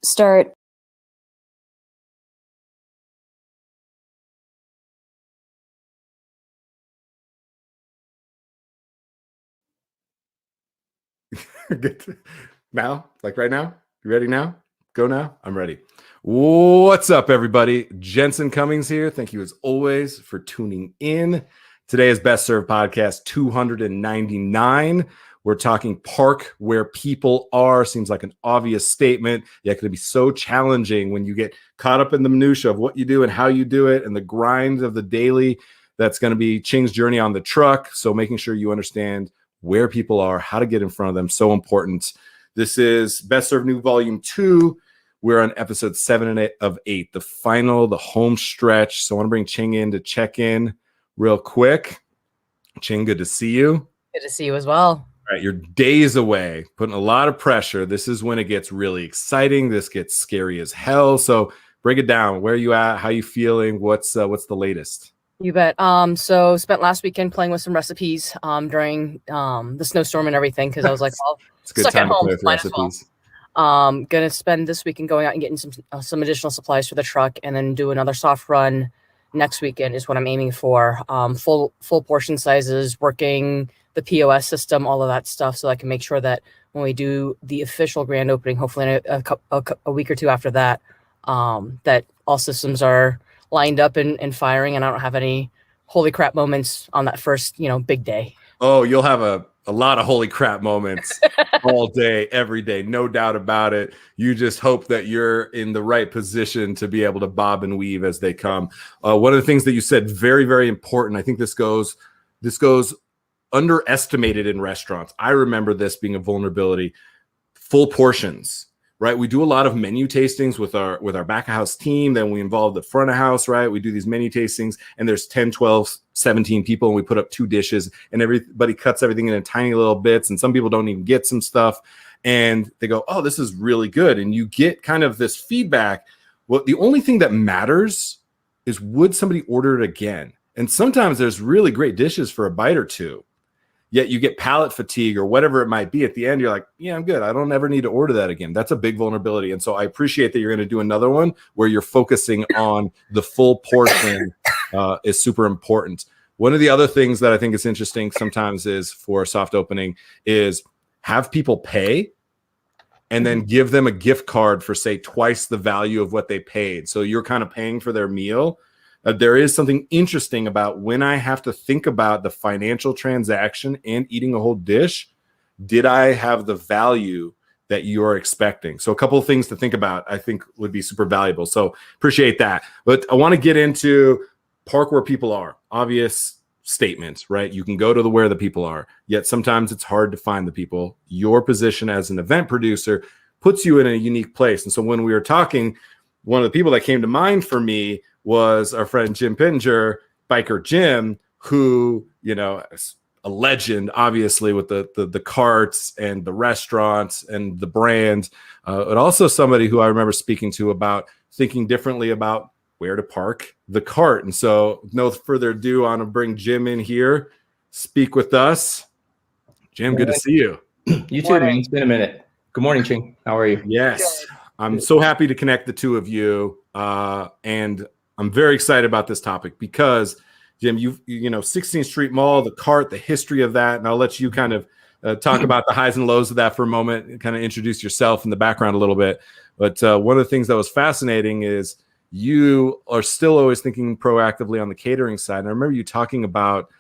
start. Good. Now, like right now? You ready now? Go now? I'm ready. What's up, everybody? Jensen Cummings here. Thank you, as always, for tuning in. Today is Best Served Podcast 299. We're talking park where people are. Seems like an obvious statement, yet it can be so challenging when you get caught up in the minutia of what you do and how you do it and the grind of the daily. That's going to be Ching's journey on the truck. So making sure you understand where people are, how to get in front of them, so important. This is Best Served New Volume 2. We're on episode 7 and 8 of 8, the final, the home stretch. So I want to bring Ching in to check in real quick. Ching, good to see you. Good to see you as well. All right, you're days away, putting a lot of pressure. This is when it gets really exciting. This gets scary as hell. So break it down. Where are you at? How are you feeling? What's the latest? You bet. So spent last weekend playing with some recipes during the snowstorm and everything because I was like, well, it's a good time to play with recipes. Gonna spend this weekend going out and getting some additional supplies for the truck, and then do another soft run next weekend is what I'm aiming for. Full portion sizes, working the POS system, all of that stuff, so I can make sure that when we do the official grand opening, hopefully in a week or two after that, that all systems are lined up and firing, and I don't have any holy crap moments on that first, big day. Oh, you'll have a lot of holy crap moments all day, every day. No doubt about it. You just hope that you're in the right position to be able to bob and weave as they come. One of the things that you said, very, very important. I think this goes underestimated in restaurants. I remember this being a vulnerability. Full portions. Right. We do a lot of menu tastings with our back of house team. Then we involve the front of house. Right. We do these menu tastings and there's 10, 12, 17 people and we put up 2 dishes and everybody cuts everything into tiny little bits. And some people don't even get some stuff and they go, oh, this is really good. And you get kind of this feedback. Well, the only thing that matters is would somebody order it again? And sometimes there's really great dishes for a bite or two. Yet you get palate fatigue or whatever it might be. At the end, you're like, yeah, I'm good. I don't ever need to order that again. That's a big vulnerability. And so I appreciate that you're going to do another one where you're focusing on the full portion is super important. One of the other things that I think is interesting sometimes is for a soft opening is have people pay and then give them a gift card for, say, twice the value of what they paid. So you're kind of paying for their meal. There is something interesting about when I have to think about the financial transaction and eating a whole dish. Did I have the value that you're expecting? So a couple of things to think about, I think would be super valuable. So appreciate that. But I want to get into park where people are. Obvious statement, right? You can go to where the people are, yet sometimes it's hard to find the people. Your position as an event producer puts you in a unique place. And so when we were talking, one of the people that came to mind for me was our friend Jim Pittenger, Biker Jim, who, is a legend, obviously, with the carts and the restaurants and the brand, but also somebody who I remember speaking to about thinking differently about where to park the cart. And so no further ado, I want to bring Jim in here, speak with us. Jim, good to see you. You too, man. It's been a minute. Good morning, Ching. How are you? Yes, I'm so happy to connect the two of you. And I'm very excited about this topic because, Jim, you 16th Street Mall, the cart, the history of that, and I'll let you kind of talk about the highs and lows of that for a moment and kind of introduce yourself in the background a little bit. But one of the things that was fascinating is you are still always thinking proactively on the catering side. And I remember you talking about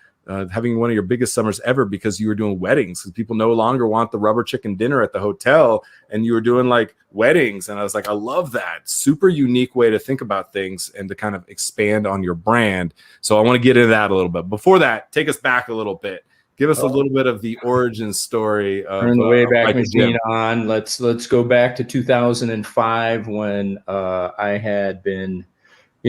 having one of your biggest summers ever because you were doing weddings because people no longer want the rubber chicken dinner at the hotel and you were doing like weddings. And I was like, I love that. Super unique way to think about things and to kind of expand on your brand. So I want to get into that a little bit. Before that, take us back a little bit. Give us a little bit of the origin story. Turn the Wayback Machine on. Let's go back to 2005 when I had been,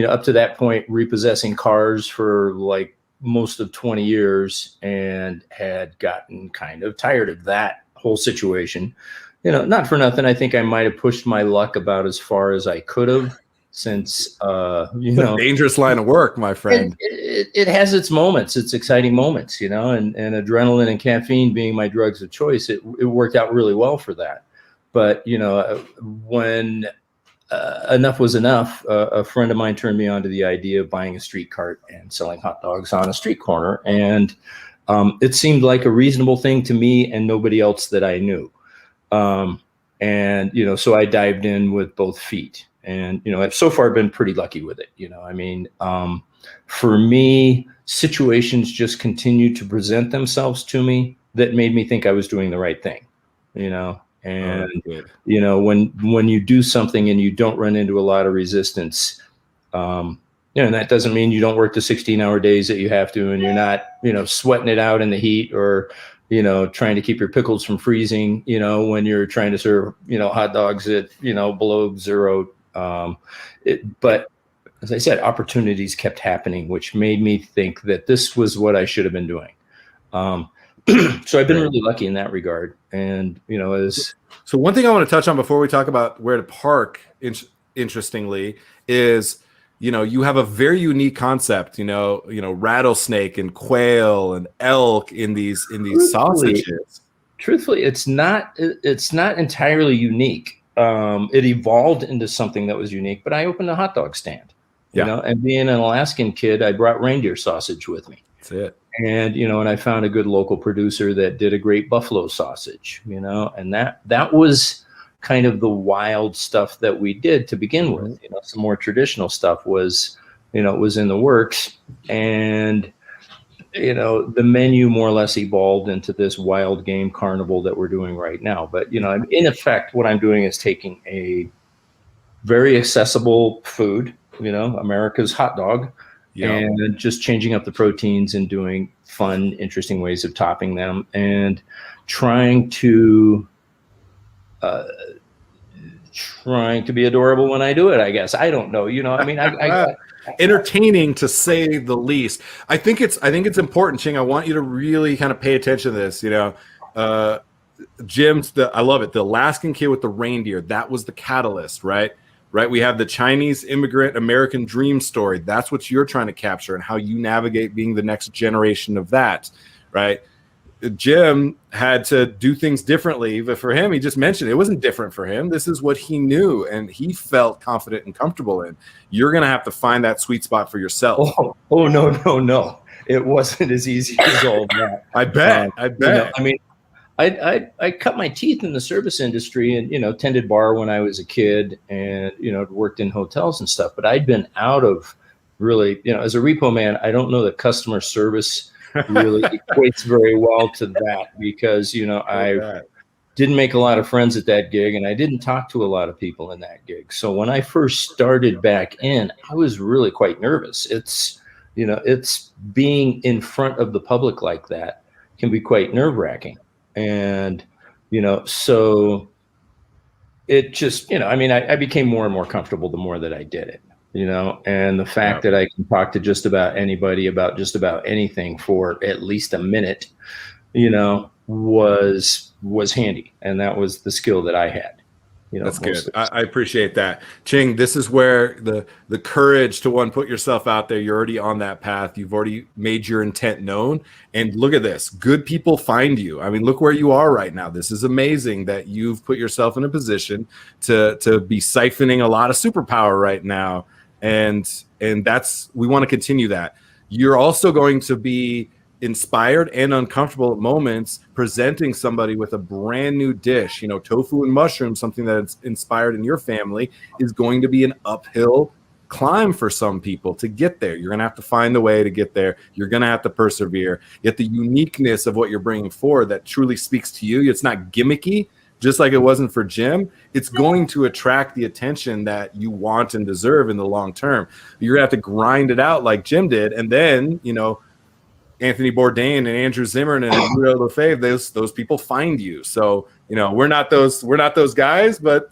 up to that point repossessing cars for like most of 20 years and had gotten kind of tired of that whole situation. Not for nothing. I think I might have pushed my luck about as far as I could have since, a dangerous line of work, my friend. It has its moments, its exciting moments, and adrenaline and caffeine being my drugs of choice, it worked out really well for that. But when enough was enough, a friend of mine turned me on to the idea of buying a street cart and selling hot dogs on a street corner, and it seemed like a reasonable thing to me and nobody else that I knew. And so I dived in with both feet, and I've so far been pretty lucky with it. For me, situations just continued to present themselves to me that made me think I was doing the right thing. And when you do something and you don't run into a lot of resistance, and that doesn't mean you don't work the 16-hour days that you have to, and you're not sweating it out in the heat, or trying to keep your pickles from freezing, when you're trying to serve hot dogs at below zero. But as I said, opportunities kept happening, which made me think that this was what I should have been doing. So I've been really lucky in that regard. And, so one thing I want to touch on before we talk about where to park, interestingly, is, you have a very unique concept, rattlesnake and quail and elk in these sausages. Truthfully, it's not entirely unique. It evolved into something that was unique, but I opened a hot dog stand, and being an Alaskan kid, I brought reindeer sausage with me. That's it. And, and I found a good local producer that did a great buffalo sausage, and that was kind of the wild stuff that we did to begin with. Some more traditional stuff was in the works, and, the menu more or less evolved into this wild game carnival that we're doing right now. But, in effect, what I'm doing is taking a very accessible food, America's hot dog, and just changing up the proteins and doing fun, interesting ways of topping them, and trying to be adorable when I do it, I guess. I don't know. I entertaining, to say the least. I think it's important, Ching. I want you to really kind of pay attention to this. Jim's I love it. The Alaskan kid with the reindeer, that was the catalyst, right? Right. We have the Chinese immigrant American dream story. That's what you're trying to capture, and how you navigate being the next generation of that. Right. Jim had to do things differently, but for him, he just mentioned it wasn't different for him. This is what he knew and he felt confident and comfortable in. You're going to have to find that sweet spot for yourself. Oh, no. It wasn't as easy as all that. I bet. I cut my teeth in the service industry and, tended bar when I was a kid, and, worked in hotels and stuff, but I'd been out of really, as a repo man, I don't know that customer service really equates very well to that, because, I didn't make a lot of friends at that gig, and I didn't talk to a lot of people in that gig. So when I first started back in, I was really quite nervous. It's being in front of the public like that can be quite nerve-wracking. And, so it just, I became more and more comfortable the more that I did it, and the fact that I can talk to just about anybody about just about anything for at least a minute, was handy. And that was the skill that I had. That's good. I appreciate that. Ching, this is where the courage to put yourself out there. You're already on that path. You've already made your intent known. And look at this. Good people find you. I mean, look where you are right now. This is amazing that you've put yourself in a position to be siphoning a lot of superpower right now. And we want to continue that. You're also going to be inspired and uncomfortable at moments presenting somebody with a brand new dish. Tofu and mushrooms, something that's inspired in your family, is going to be an uphill climb for some people to get there. You're going to have to find a way to get there. You're going to have to persevere. Yet the uniqueness of what you're bringing forward that truly speaks to you, it's not gimmicky, just like it wasn't for Jim. It's going to attract the attention that you want and deserve in the long term. You're going to have to grind it out like Jim did. And then, Anthony Bourdain and Andrew Zimmern and Julio Lefebvre, those people find you. So, we're not those guys, but,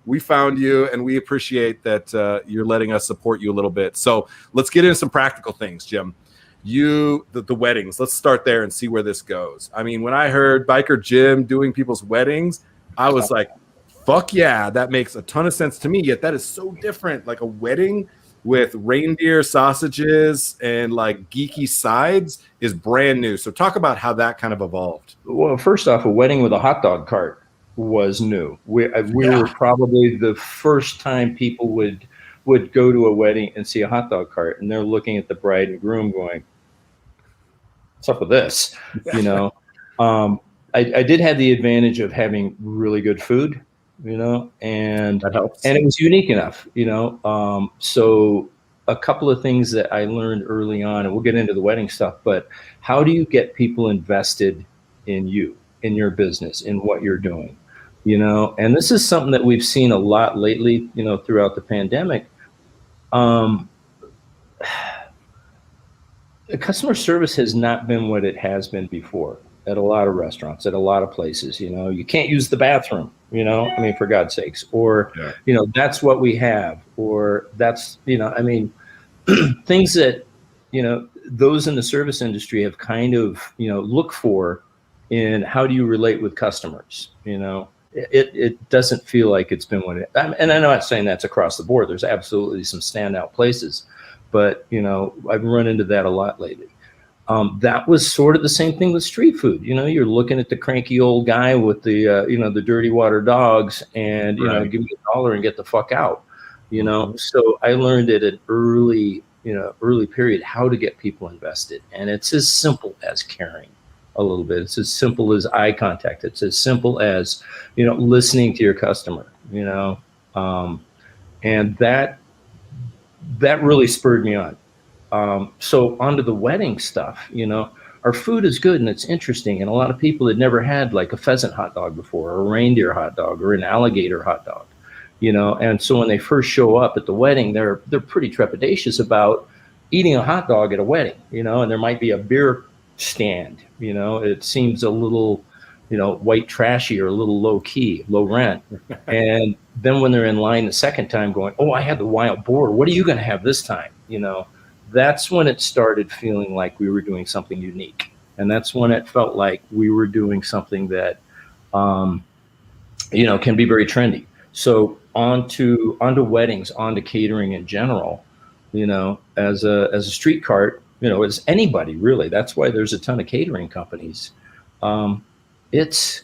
we found you, and we appreciate that you're letting us support you a little bit. So let's get into some practical things, Jim. The weddings, let's start there and see where this goes. I mean, when I heard Biker Jim doing people's weddings, I was like, fuck yeah, that makes a ton of sense to me. Yet that is so different. Like a wedding with reindeer sausages and like geeky sides is brand new. So talk about how that kind of evolved. Well, first off, a wedding with a hot dog cart. was new. We were probably the first time people would go to a wedding and see a hot dog cart, and they're looking at the bride and groom going, what's up with this? You know, I did have the advantage of having really good food, you know, and That helps. and it was unique enough, you know. So a couple of things that I learned early on, and we'll get into the wedding stuff, but how do you get people invested in you, in your business, in what you're doing? You know, and this is something that we've seen a lot lately, you know, throughout the pandemic. Customer service has not been what it has been before at a lot of restaurants, at a lot of places. You know, you can't use the bathroom, you know, I mean, for God's sakes, or, you know, that's what we have, or that's, you know, I mean, things that, you know, those in the service industry have kind of, you know, look for in how do you relate with customers, you know. It doesn't feel like it's been what it, and I'm not saying that's across the board. There's absolutely some standout places, but, you know, I've run into that a lot lately. That was sort of the same thing with street food. You know, you're looking at the cranky old guy with the, you know, the dirty water dogs and, you know, give me $1 and get the fuck out, you know? So I learned at an early period how to get people invested. And it's as simple as caring a little bit. It's as simple as eye contact. It's as simple as, you know, listening to your customer, you know, and that really spurred me on. So onto the wedding stuff, you know, our food is good and it's interesting. And a lot of people had never had like a pheasant hot dog before, or a reindeer hot dog, or an alligator hot dog, you know. And so when they first show up at the wedding, they're pretty trepidatious about eating a hot dog at a wedding, you know, and there might be a beer stand, you know. It seems a little, you know, white trashy or a little low key, low rent. And then when they're in line the second time going, oh, I had the wild boar, what are you going to have this time? You know, that's when it started feeling like we were doing something unique. And that's when it felt like we were doing something that, you know, can be very trendy. So onto weddings, onto catering in general, you know, as a street cart, you know, as anybody really. That's why there's a ton of catering companies. It's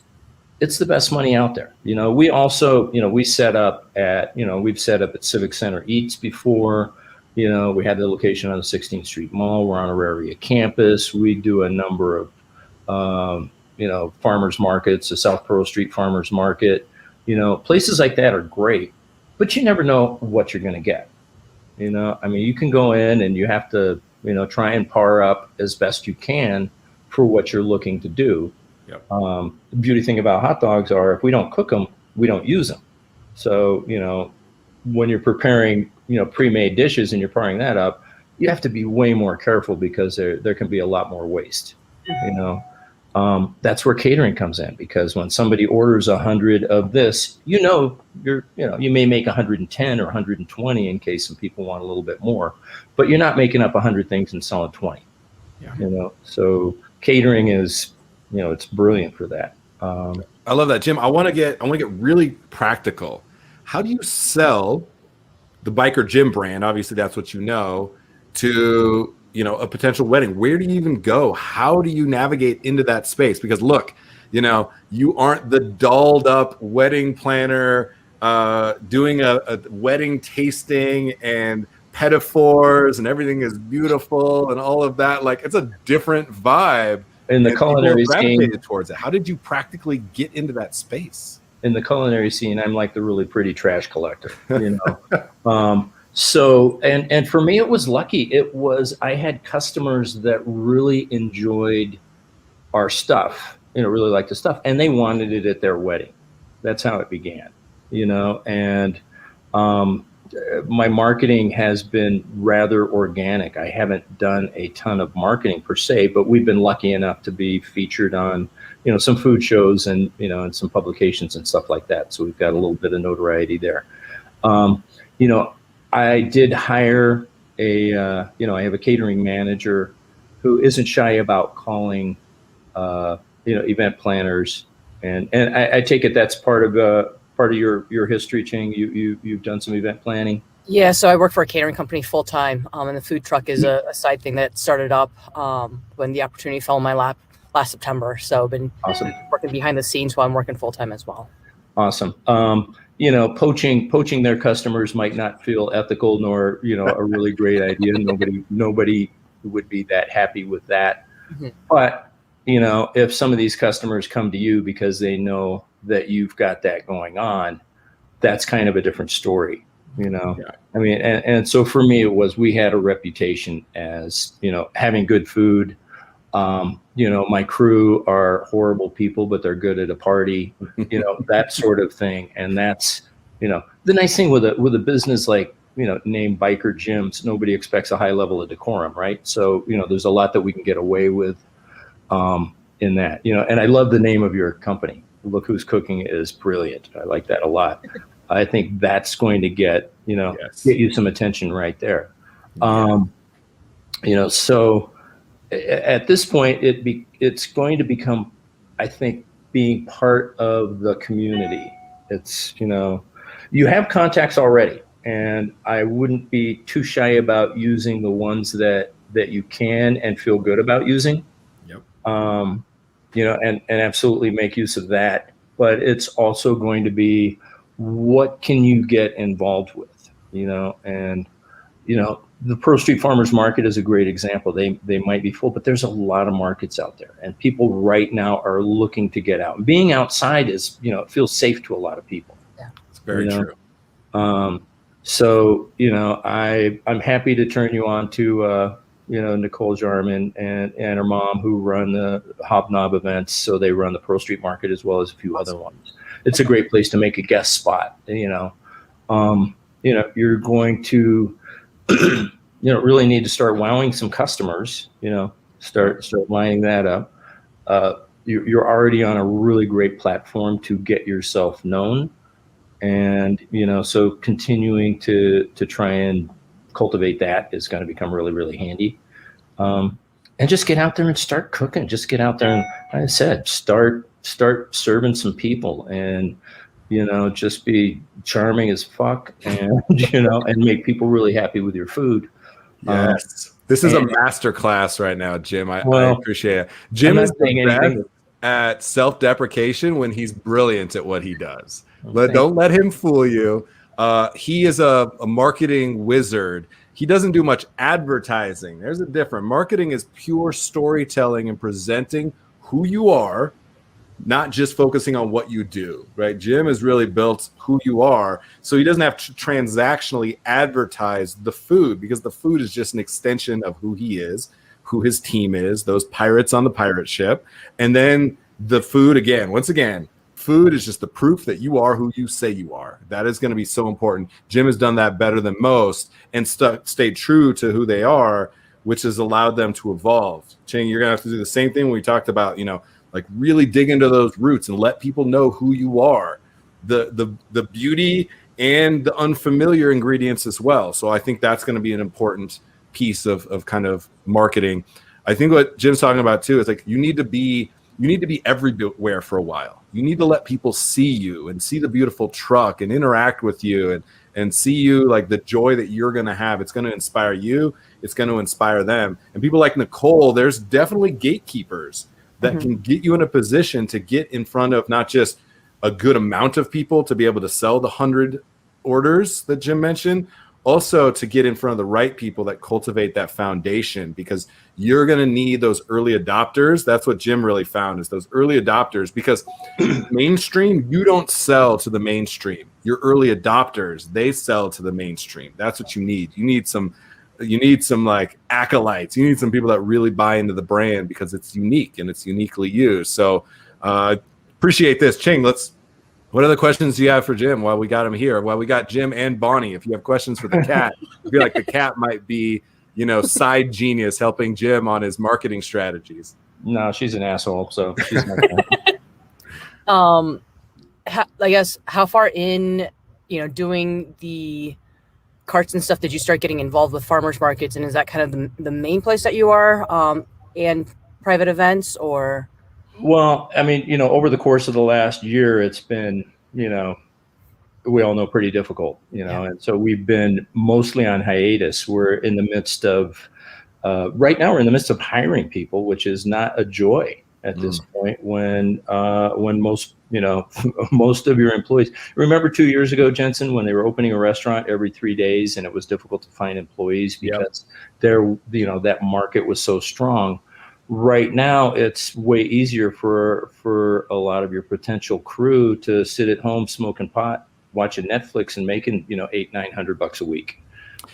the best money out there. You know, we also, you know, we've set up at Civic Center Eats before. You know, we had the location on the 16th Street Mall. We're on a area campus. We do a number of, you know, farmers markets, the South Pearl Street Farmers Market. You know, places like that are great, but you never know what you're going to get. You know, I mean, you can go in and you have to, you know, try and par up as best you can for what you're looking to do. Yep. The beauty thing about hot dogs are if we don't cook them, we don't use them. So, you know, when you're preparing, you know, pre-made dishes and you're paring that up, you have to be way more careful because there can be a lot more waste, you know. That's where catering comes in, because when somebody orders 100 of this, you know, you may make 110 or 120 in case some people want a little bit more, but you're not making up 100 things and selling 20. Yeah. You know, so catering is, you know, it's brilliant for that. I love that, Jim. I want to get really practical. How do you sell the Biker Gym brand? Obviously, that's what you know, to, you know, a potential wedding. Where do you even go? How do you navigate into that space? Because look, you know, you aren't the dolled up wedding planner doing a wedding tasting and pedophores and everything is beautiful and all of that. Like, it's a different vibe. In the culinary scene, towards it. How did you practically get into that space? In the culinary scene, I'm like the really pretty trash collector, you know. So, and for me, it was lucky. I had customers that really enjoyed our stuff, you know, really liked the stuff, and they wanted it at their wedding. That's how it began, you know. And my marketing has been rather organic. I haven't done a ton of marketing per se, but we've been lucky enough to be featured on, you know, some food shows and, you know, and some publications and stuff like that. So we've got a little bit of notoriety there. You know, I did hire you know, I have a catering manager who isn't shy about calling, you know, event planners, and I take it that's part of your history, Ching. You've done some event planning. Yeah, so I work for a catering company full time, and the food truck is a side thing that started up when the opportunity fell in my lap last September. So I've been Awesome. working behind the scenes while I'm working full time as well. Awesome. You know, poaching their customers might not feel ethical nor, you know, a really great idea. Nobody would be that happy with that. Mm-hmm. But, you know, if some of these customers come to you because they know that you've got that going on, that's kind of a different story, you know? Yeah. I mean, and so for me, it was, we had a reputation as, you know, having good food. You know, my crew are horrible people, but they're good at a party, you know, that sort of thing. And that's, you know, the nice thing with a business like, you know, named Biker Gyms, nobody expects a high level of decorum, right? So, you know, there's a lot that we can get away with in that, you know, and I love the name of your company. Look Who's Cooking is brilliant. I like that a lot. I think that's going to get, you know, get you some attention right there. You know, so at this point, it's going to become, I think, being part of the community. It's, you know, you have contacts already, and I wouldn't be too shy about using the ones that you can and feel good about using. Yep. You know, and absolutely make use of that. But it's also going to be, what can you get involved with, you know? And, you know, the Pearl Street Farmers Market is a great example. They might be full, but there's a lot of markets out there, and people right now are looking to get out. Being outside is, you know, it feels safe to a lot of people. Yeah, it's very true. So, you know, I'm happy to turn you on to, you know, Nicole Jarman and her mom, who run the Hobnob events. So they run the Pearl Street Market as well as a few other ones. It's a great place to make a guest spot. You know, you're going to, you know, really need to start wowing some customers, you know, start lining that up. You're already on a really great platform to get yourself known. And, you know, so continuing to try and cultivate that is going to become really, really handy. And just get out there and start cooking. Just get out there and, like I said, start serving some people, and, you know, just be charming as fuck, and, you know, and make people really happy with your food. Yes. This is a master class right now, Jim. I appreciate it. Jim is the best at self-deprecation when he's brilliant at what he does. Don't let him fool you. He is a marketing wizard. He doesn't do much advertising. There's a difference. Marketing is pure storytelling and presenting who you are, not just focusing on what you do, right? Jim has really built who you are, so he doesn't have to transactionally advertise the food, because the food is just an extension of who he is, who his team is, those pirates on the pirate ship. And then the food, once again, food is just the proof that you are who you say you are. That is going to be so important. Jim has done that better than most and stayed true to who they are, which has allowed them to evolve. Ching, you're going to have to do the same thing when we talked about, you know, like really dig into those roots and let people know who you are, the beauty and the unfamiliar ingredients as well. So I think that's going to be an important piece of kind of marketing. I think what Jim's talking about too is like, you need to be everywhere for a while. You need to let people see you and see the beautiful truck and interact with you and see you, like the joy that you're going to have. It's going to inspire you. It's going to inspire them. And people like Nicole, there's definitely gatekeepers that can get you in a position to get in front of not just a good amount of people to be able to sell the 100 orders that Jim mentioned, also to get in front of the right people that cultivate that foundation, because you're going to need those early adopters. That's what Jim really found, is those early adopters, because mainstream, you don't sell to the mainstream. Your early adopters, they sell to the mainstream. That's what you need. You need some like acolytes. You need some people that really buy into the brand, because it's unique and it's uniquely used. So appreciate this. Ching, what other questions do you have for Jim while we got him here? While we got Jim and Bonnie, if you have questions for the cat, I feel like the cat might be, you know, side genius helping Jim on his marketing strategies. No, she's an asshole, so she's not I guess, how far in, you know, doing the carts and stuff did you start getting involved with farmers markets, and is that kind of the main place that you are, and private events, or? Well, I mean, you know, over the course of the last year, it's been, you know, we all know, pretty difficult, you know, and so we've been mostly on hiatus. We're in the midst of, right now, we're in the midst of hiring people, which is not a joy. at this point when most, most of your employees, remember 2 years ago, Jensen, when they were opening a restaurant every 3 days and it was difficult to find employees because that market was so strong. Right now, it's way easier for a lot of your potential crew to sit at home smoking pot, watching Netflix, and making $800-900 a week.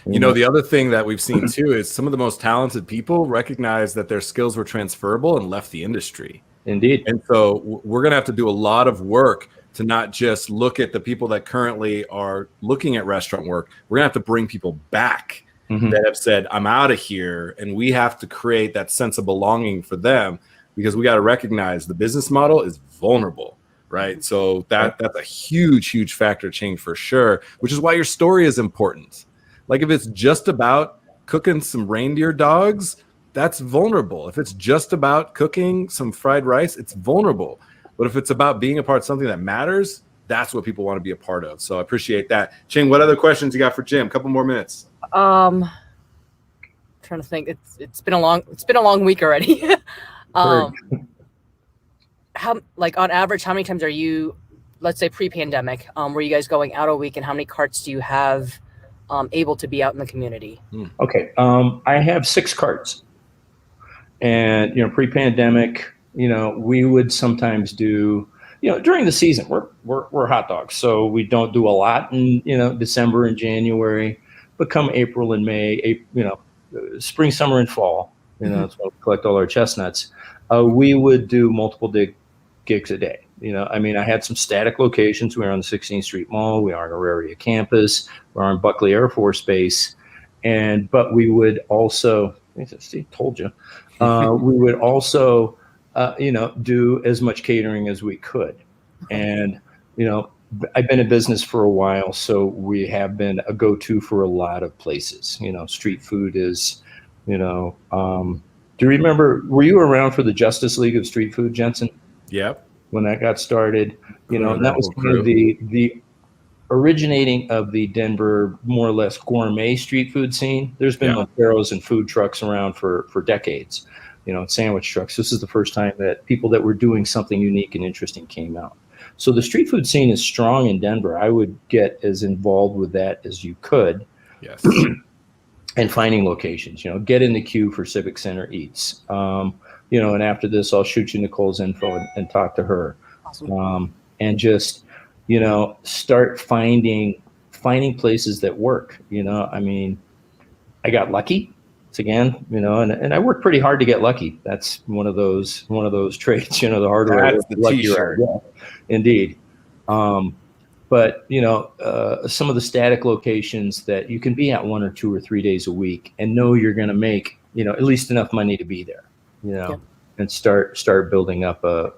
The other thing that we've seen too is some of the most talented people recognize that their skills were transferable and left the industry. Indeed. And so we're going to have to do a lot of work to not just look at the people that currently are looking at restaurant work. We're going to have to bring people back that have said, I'm out of here. And we have to create that sense of belonging for them, because we got to recognize the business model is vulnerable, right? So that's a huge factor change for sure, which is why your story is important. Like if it's just about cooking some reindeer dogs, that's vulnerable. If it's just about cooking some fried rice, it's vulnerable. But if it's about being a part of something that matters, that's what people want to be a part of. So I appreciate that. Ching, what other questions you got for Jim? A couple more minutes. Trying to think. It's been a long week already. How, like on average, how many times are you, let's say pre-pandemic, were you guys going out a week, and how many carts do you have able to be out in the community? Okay. I have 6 carts, and, pre-pandemic, we would sometimes do, during the season, we're hot dogs. So we don't do a lot in, December and January, but come April and May, spring, summer, and fall, that's when we collect all our chestnuts. We would do multiple gigs a day. I had some static locations. We were on the 16th Street Mall. We are on Auraria campus. We're on Buckley Air Force Base. But we would also, Steve told you, we would also, do as much catering as we could. And, I've been in business for a while, so we have been a go-to for a lot of places. Street food is, do you remember, were you around for the Justice League of Street Food, Jensen? Yep. When that got started, and that was kind of the originating of the Denver more or less gourmet street food scene. There's been Monteros and food trucks around for decades, sandwich trucks. This is the first time that people that were doing something unique and interesting came out. So the street food scene is strong in Denver. I would get as involved with that as you could. Yes. And finding locations, get in the queue for Civic Center Eats. And after this, I'll shoot you Nicole's info and talk to her. Awesome. And just, start finding places that work. I got lucky. Again, and I worked pretty hard to get lucky. That's one of those traits, the harder I work, the luckier I get. Indeed. But some of the static locations that you can be at 1 or 2 or 3 days a week and know you're going to make, at least enough money to be there, and start building up a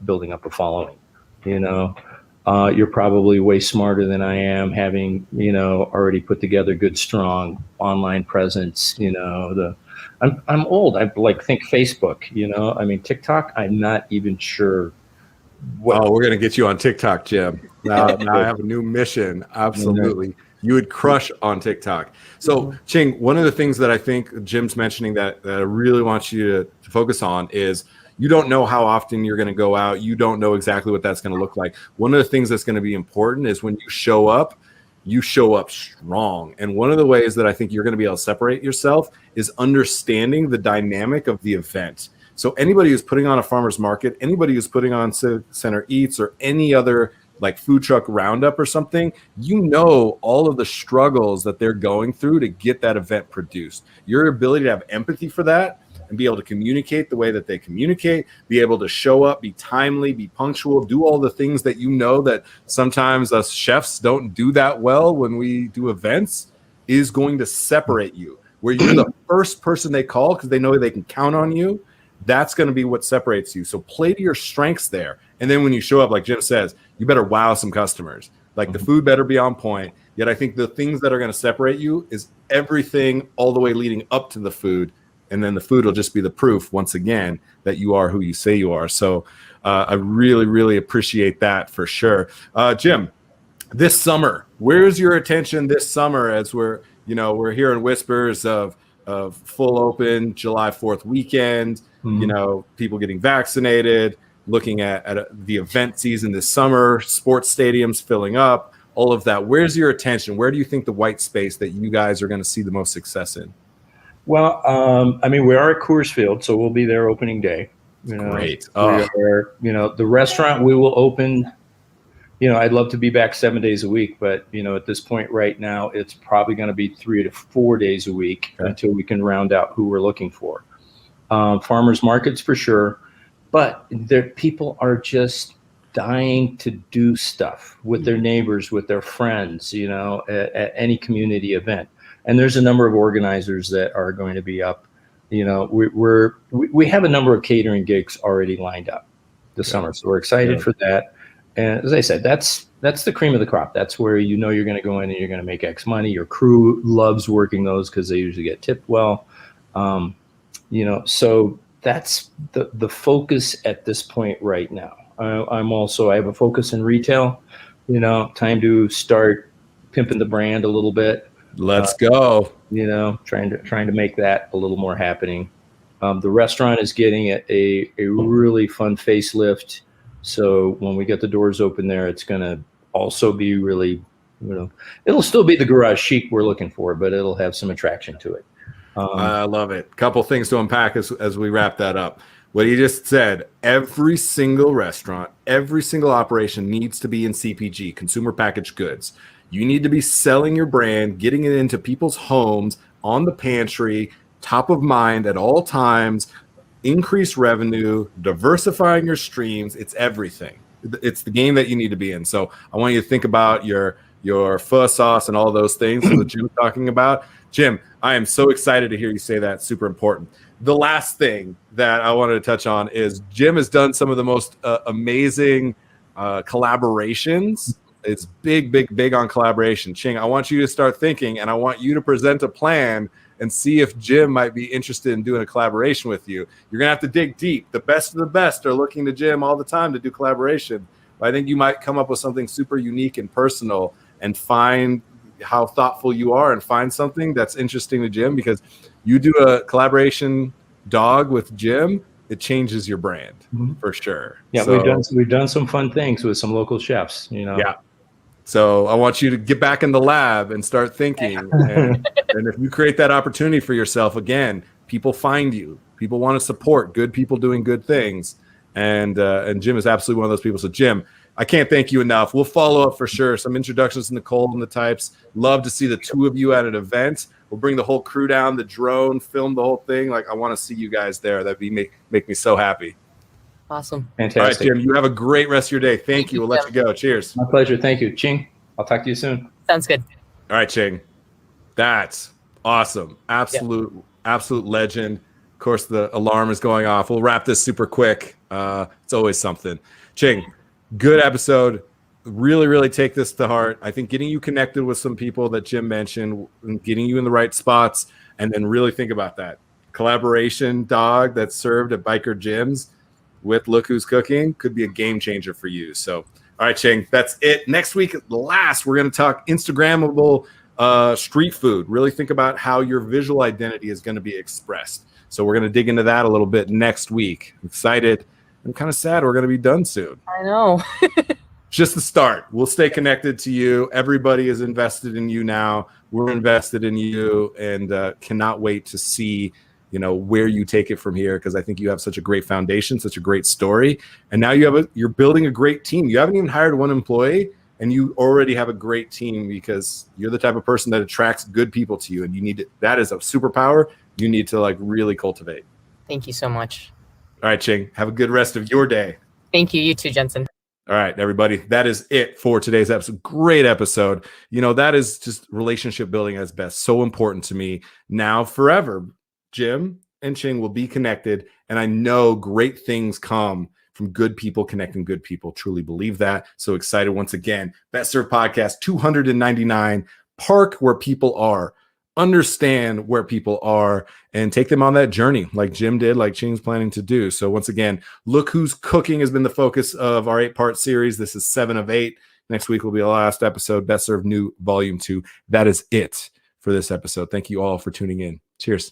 following. You're probably way smarter than I am, having, already put together good, strong online presence. I'm old. I think Facebook, TikTok, I'm not even sure. We're going to get you on TikTok, Jim. Now I have a new mission. Absolutely. You would crush on TikTok. So, Ching, one of the things that I think Jim's mentioning that I really want you to focus on is you don't know how often you're going to go out. You don't know exactly what that's going to look like. One of the things that's going to be important is when you show up strong. And one of the ways that I think you're going to be able to separate yourself is understanding the dynamic of the event. So anybody who's putting on a farmer's market, anybody who's putting on Center Eats or any other like food truck roundup or something, all of the struggles that they're going through to get that event produced. Your ability to have empathy for that and be able to communicate the way that they communicate, be able to show up, be timely, be punctual, do all the things that that sometimes us chefs don't do that well when we do events, is going to separate you. Where you're the first person they call because they know they can count on you, that's going to be what separates you. So play to your strengths there. And then when you show up, like Jim says, you better wow some customers. Like the food better be on point. Yet I think the things that are going to separate you is everything all the way leading up to the food. And then the food will just be the proof, once again, that you are who you say you are. So I really, really appreciate that for sure. Jim, this summer, where's your attention this summer as we're hearing whispers of full open July 4th weekend? you know, people getting vaccinated, looking at the event season this summer, sports stadiums filling up, all of that. Where's your attention? Where do you think the white space that you guys are going to see the most success in? Well, I mean, we are at Coors Field, so we'll be there opening day. You know, great. We are, you know, the restaurant we will open. You know, I'd love to be back 7 days a week, but, you know, at this point right now, it's probably going to be 3 to 4 days a week until we can round out who we're looking for. Farmers markets for sure, but people are just dying to do stuff with their neighbors, with their friends, you know, at any community event. And there's a number of organizers that are going to be up. You know, we have a number of catering gigs already lined up this summer, so we're excited for that. And as I said, that's the cream of the crop. That's where you know you're going to go in and you're going to make X money. Your crew loves working those because they usually get tipped well. You know, so that's the focus at this point right now. I have a focus in retail. You know, time to start pimping the brand a little bit. Let's go. You know, trying to make that a little more happening. The restaurant is getting a really fun facelift. So when we get the doors open there, it's going to also be really, you know, it'll still be the garage chic we're looking for, but it'll have some attraction to it. I love it. Couple things to unpack as we wrap that up. What you just said, every single restaurant, every single operation needs to be in CPG, consumer packaged goods. You need to be selling your brand, getting it into people's homes, on the pantry, top of mind at all times, increase revenue, diversifying your streams. It's everything. It's the game that you need to be in. So I want you to think about your pho sauce and all those things that Jim's talking about. Jim, I am so excited to hear you say that. Super important. The last thing that I wanted to touch on is Jim has done some of the most amazing collaborations. It's big on collaboration. Ching, I want you to start thinking, and I want you to present a plan and see if Jim might be interested in doing a collaboration with you. You're going to have to dig deep. The best of the best are looking to Jim all the time to do collaboration. But I think you might come up with something super unique and personal and find how thoughtful you are and find something that's interesting to Jim, because you do a collaboration dog with Jim, it changes your brand for sure. Yeah, so, we've done some fun things with some local chefs, you know. Yeah. So I want you to get back in the lab and start thinking. And if you create that opportunity for yourself, again, people find you. People want to support good people doing good things. And Jim is absolutely one of those people. So Jim, I can't thank you enough. We'll follow up for sure. Some introductions to Nicole and the types. Love to see the two of you at an event. We'll bring the whole crew down, the drone, film the whole thing. Like, I want to see you guys there. That'd be make me so happy. Awesome. Fantastic. All right, Jim, you have a great rest of your day. Thank you. We'll let you go. Cheers. My pleasure. Thank you. Ching, I'll talk to you soon. Sounds good. All right, Ching. That's awesome. Absolute legend. Of course, the alarm is going off. We'll wrap this super quick. It's always something. Ching, good episode. Really take this to heart. I think getting you connected with some people that Jim mentioned, and getting you in the right spots, and then really think about that collaboration dog that's served at biker gyms with Look Who's Cooking could be a game changer for you. So, all right, Ching, that's it. Next week, we're going to talk Instagrammable street food. Really think about how your visual identity is going to be expressed. So we're going to dig into that a little bit next week. I'm excited. I'm kind of sad we're going to be done soon. I know. Just the start. We'll stay connected to you. Everybody is invested in you now. We're invested in you, and cannot wait to see, you know, where you take it from here, because I think you have such a great foundation, such a great story, and now you're building a great team. You haven't even hired one employee, and you already have a great team, because you're the type of person that attracts good people to you, and you need that is a superpower you need to like really cultivate. Thank you so much. All right, Ching, have a good rest of your day. Thank you. You too, Jensen. All right, everybody, that is it for today's episode. Great episode. You know, that is just relationship building at its best. So important to me now, forever. Jim and Ching will be connected, and I know great things come from good people connecting good people. Truly believe that. So excited once again. Best Served Podcast 299. Park where people are. Understand where people are and take them on that journey like Jim did, like Ching's planning to do. So once again, Look Who's Cooking has been the focus of our 8-part series. This is 7 of 8. Next week will be the last episode, Best Served New Volume 2. That is it for this episode. Thank you all for tuning in. Cheers.